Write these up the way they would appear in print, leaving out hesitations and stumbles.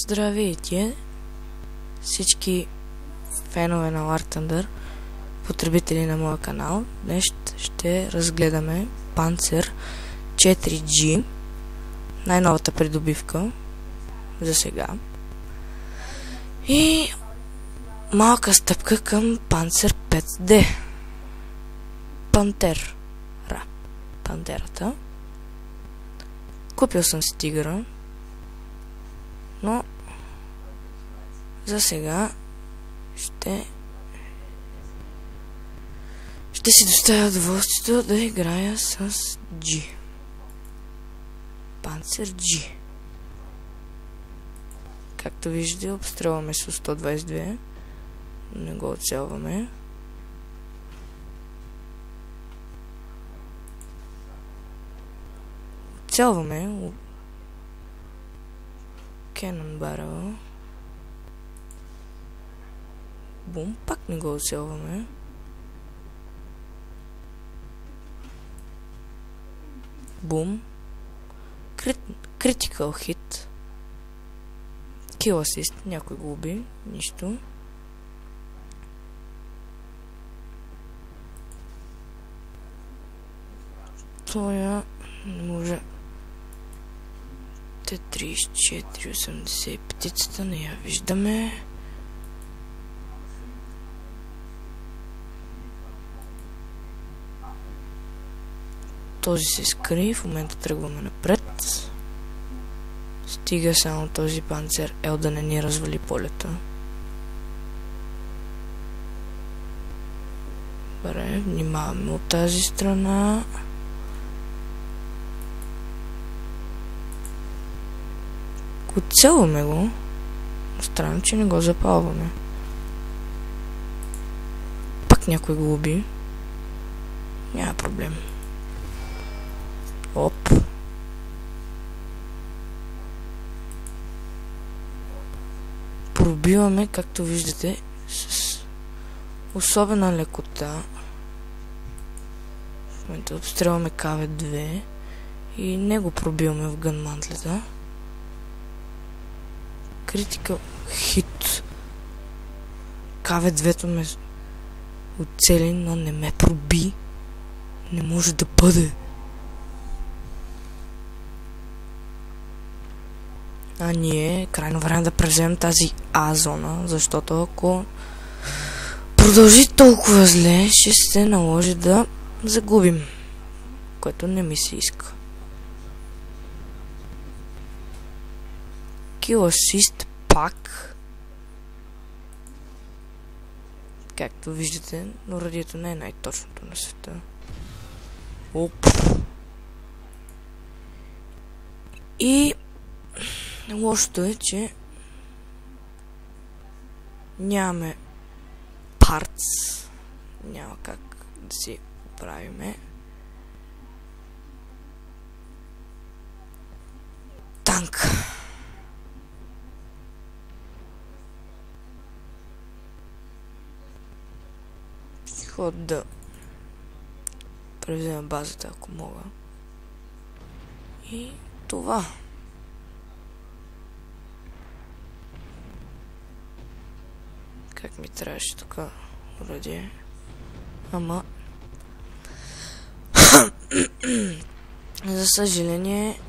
Здравейте, всички фенове на War Thunder, потребители на моя канал. Днес ще разгледаме Panzer 4G, най-новата придобивка за сега. И малка стъпка към Panzer 5D. Пантерата. Купил съм си тигъра, но за сега ще си доставя удоволствието да играя с G. Panzer G. Както виждате, обстрелваме с 122. Не го оцелваме. Оцелваме Cannon Barrel. Бум, пак не го оцелваме. Бум. Critical hit. Kill assist. Някой го уби. Нищо. Тоя не може. Т-34-80. Птицата не я виждаме. Този се скри, в момента тръгваме напред. Стига само този Panzer L да не ни развали полета. Добре, внимаваме от тази страна. Оцелваме го. Странно, че не го запалваме. Пак някой го уби. Няма проблем. Оп. Пробиваме, както виждате, с особена лекота. В момента обстрелваме КВ-2 и не го пробиваме в гънмантлета. Critical hit. КВ-2 ме оцели, но не ме проби. Не може да бъде. А ние крайно време да превземем тази А зона, защото ако продължи толкова зле, ще се наложи да загубим, което не ми се иска. Kill assist пак. Както виждате, но радиото не е най-точното на света. Оп. И лошото е, че нямаме партс. Няма как да си оправиме. Танк. Ход да превзема базата, ако мога. И това. Как ми трябваше тук уродие. Ама за съжаление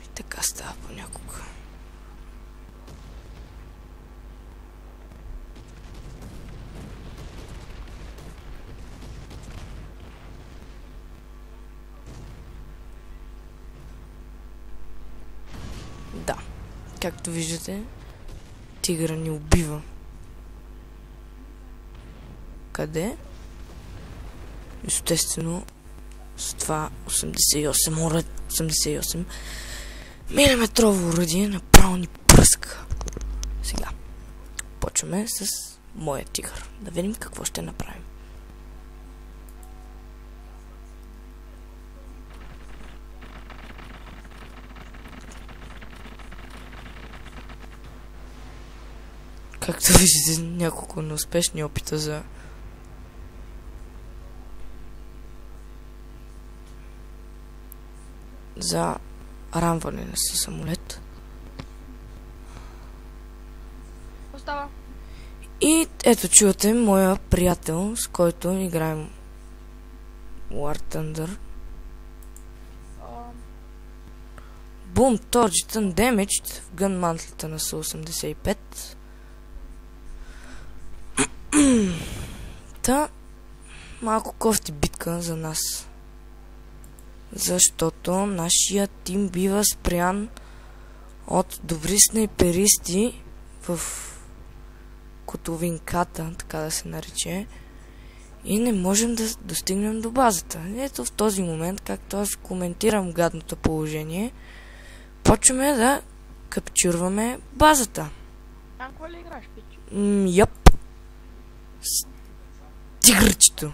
и така става понякога. Да, както виждате, тигъра ни убива. Къде? Естествено, с това 88 милиметрово оръдие направо ни пръска. Сега, почваме с моя тигър. Да видим какво ще направим. Както виждате, няколко неуспешни опита за рамване на самолет. Ето чувате моя приятел, с който играем War Thunder. Бум, Torgeton Damaged в гън мантлата на Су-85. Та, малко кофти битка за нас. Защото нашия тим бива спрян от добри снайперисти в котовинката, така да се нарече. И не можем да достигнем до базата. Ето в този момент, както аз коментирам гадното положение, почваме да капчурваме базата. Танкова ли играш, пичи? Йоп. С тигърчето.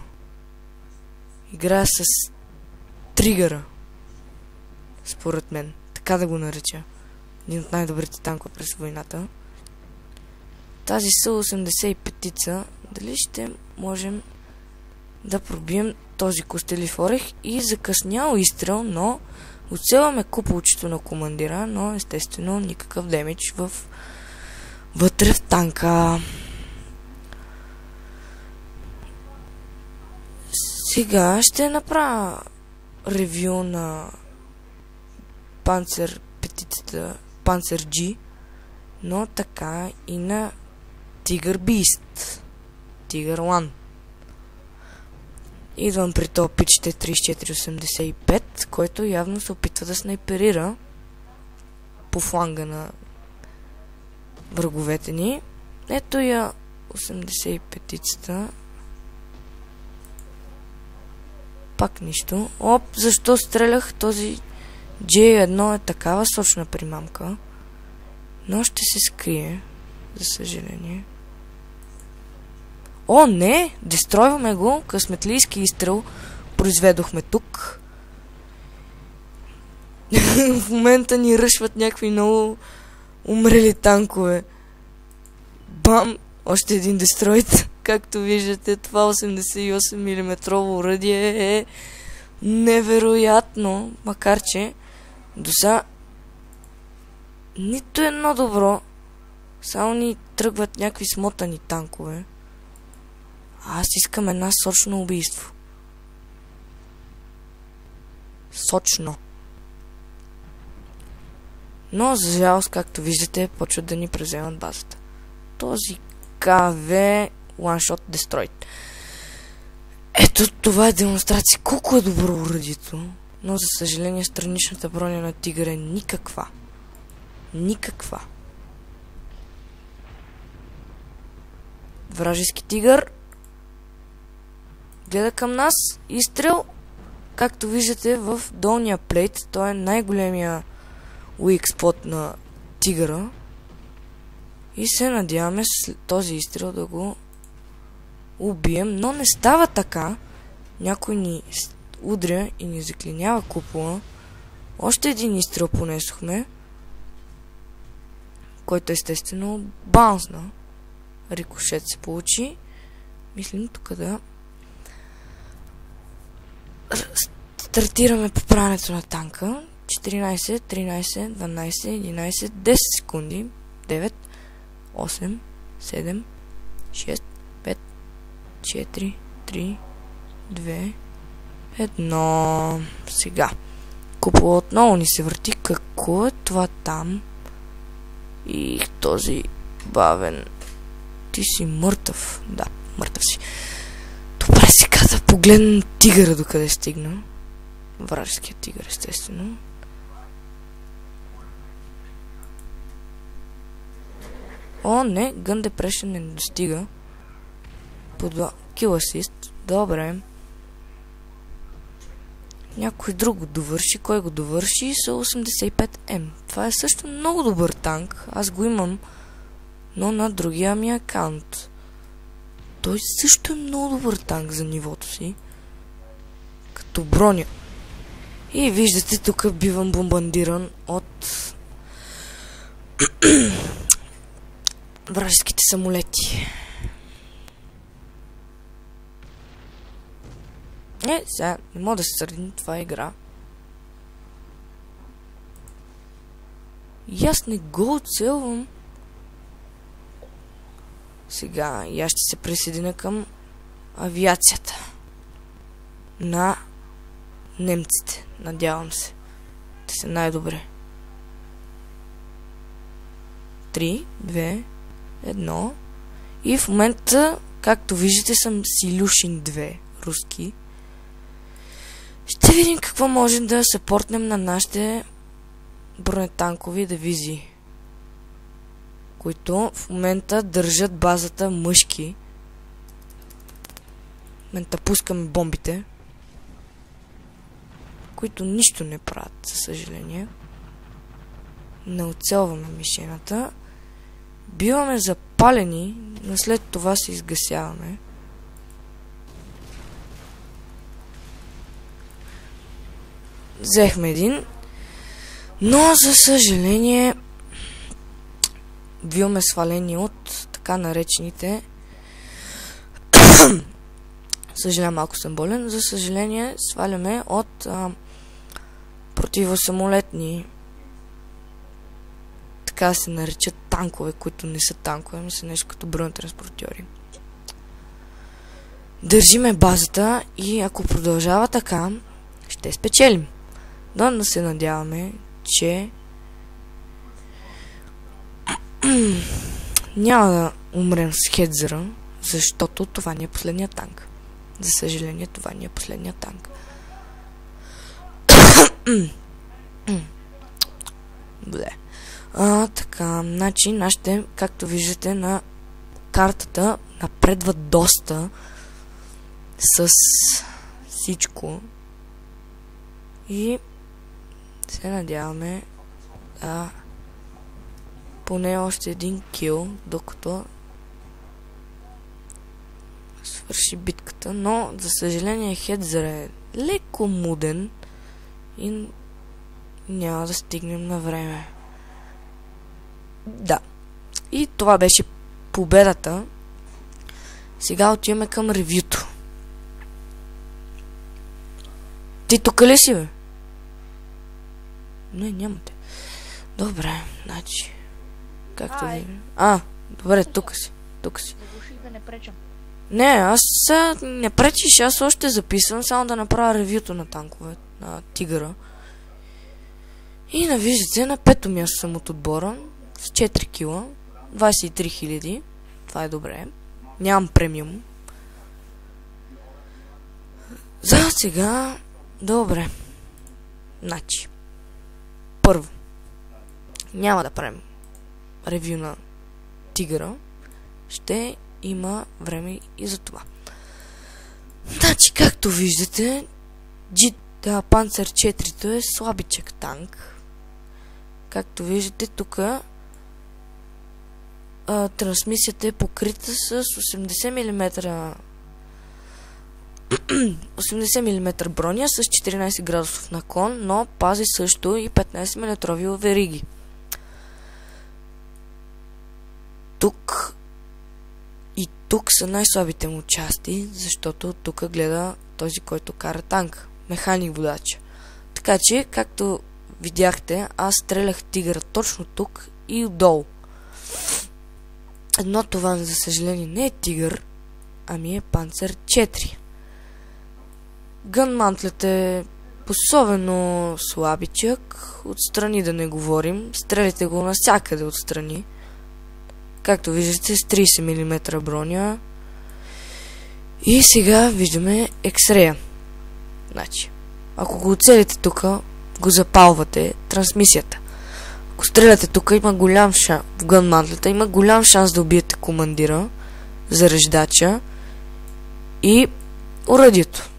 Играя с тригъра. Според мен. Така да го нареча. Един от най-добрите танкове през войната. Тази Су-85-ца, дали ще можем да пробием този костелив орех и закъснял изстрел, но оцелваме куполчето на командира, но естествено никакъв демидж вътре в танка. Сега ще направя ревю на Panzer петицата, Panzer G, но така и на Tiger Beast, Tiger One. Идвам при то пичите 3485, който явно се опитва да снайперира по фланга на враговете ни. Ето я 85-цата. Пак нищо. Оп, защо стрелях? Този J1 е такава сочна примамка. Но ще се скрие, за съжаление. О, не! Дестройваме го. Късметлийски изстрел произведохме тук. В момента ни ръшват някакви много умрели танкове. Бам! Още един дестройт. Както виждате, това 88 мм оръдие е невероятно. Макар че досега нито едно добро. Само ни тръгват някакви смотани танкове. Аз искам една сочно убийство. Сочно. Но за жалост, както виждате, почват да ни превземат базата. Този КВ One Shot Destroyed. Ето това е демонстрация колко е добро оръдието. Но за съжаление страничната броня на Тигър е никаква. Никаква. Вражески Тигър гледа към нас. Изстрел. Както виждате в долния плейт, той е най-големия weak spot на Тигъра. И се надяваме с този изстрел да го убием. Но не става така. Някой ни удря и ни заклинява купола. Още един изстрел понесохме, който естествено баунсна. Рикошет се получи. Мислим тук да стартираме поправянето на танка. 14, 13, 12, 11, 10 секунди. 9, 8, 7, 6, 5, 4, 3, 2, 1. Сега. Купола отново ни се върти. Какво е това там? И този бавен. Ти си мъртъв. Да, мъртъв си. Добре, сега да погледнем Тигъра докъде стигна. Вражеският Тигър, естествено. О, не, Gun Depression не достига. Подба Kill Assist. Добре. Някой друг го довърши. Кой го довърши? Су-85М. Това е също много добър танк. Аз го имам, но на другия ми акаунт. Той също е много добър танк за нивото си. Като броня. И виждате, тук бивам бомбардиран от вражеските самолети. Сега не мога да се сърдим, това е игра. И аз не го оцелвам Сега и аз ще се присъединя към авиацията на немците. Надявам се. Те са най-добре. 3, 2, 1. И в момента, както виждате, съм с Илюшин 2 руски. Ще видим какво можем да съпортнем на нашите бронетанкови дивизии, които в момента държат базата мъжки. В момента пускаме бомбите, които нищо не правят, за съжаление. Не оцелваме мишената. Биваме запалени, но след това се изгасяваме. Взехме един, но за съжаление биваме свалени от така наречените съжалявам, малко съм болен. За съжаление сваляме от противосамолетни, така се наричат, танкове, които не са танкове, но са нещо като бронетранспортьори. Държиме базата и ако продължава така, ще спечелим. Но да се надяваме, че няма да умрем с Хедзера, защото това ни е последният танк. За съжаление, това ни е последният танк. Бле. Така, значи нашите, както виждате на картата, напредват доста с всичко. И се надяваме да поне още един кил, докато свърши битката, но за съжаление Хедзер е леко муден и няма да стигнем на време. Да. И това беше победата. Сега отиваме към ревюто. Ти тук ли си, бе? Не, нямате. Добре, значи. Както ви... добре, тук си. Тук си. Да не пречам. Не, аз не пречиш, аз още записвам, само да направя ревюто на танкове, на Тигъра. И навиждате, на 5-то място съм от отбора, с 4 кила, 23 000, това е добре. Нямам премиум. За сега, добре. Значи, първо, няма да правим ревю на Тигъра, ще има време и за това. Значи, както виждате, Panzer 4 е слабичък танк. Както виждате, тук трансмисията е покрита с 80 мм броня с 14 градусов наклон, но пази също и 15 мм вериги. Тук са най-слабите му части, защото тук гледа този, който кара танк. Механик водач. Така че, както видяхте, аз стрелях Тигъра точно тук и отдолу. Но това, за съжаление, не е Тигър, ами е Panzer 4. Гънмантлет е особено слабичък. Отстрани да не говорим. Стреляте го навсякъде отстрани. Както виждате, с 30 мм броня. И сега виждаме X-Ray. Значи, ако го оцелите тук, го запалвате трансмисията. Ако стреляте тук, има голям шанс в гънмантлета, има голям шанс да убиете командира, зареждача и оръдието.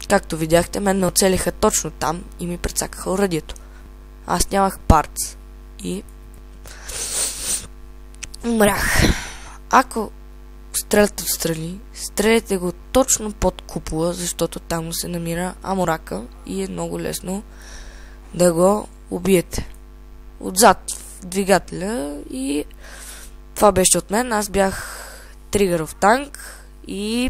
Както видяхте, мен ме оцелиха точно там и ми прецакаха оръдието. Аз нямах парц и умрях. Ако стреляте отстрани, стреляте го точно под купола, защото там се намира аморака и е много лесно да го убиете. Отзад в двигателя. И това беше от мен. Аз бях Тригъров танк и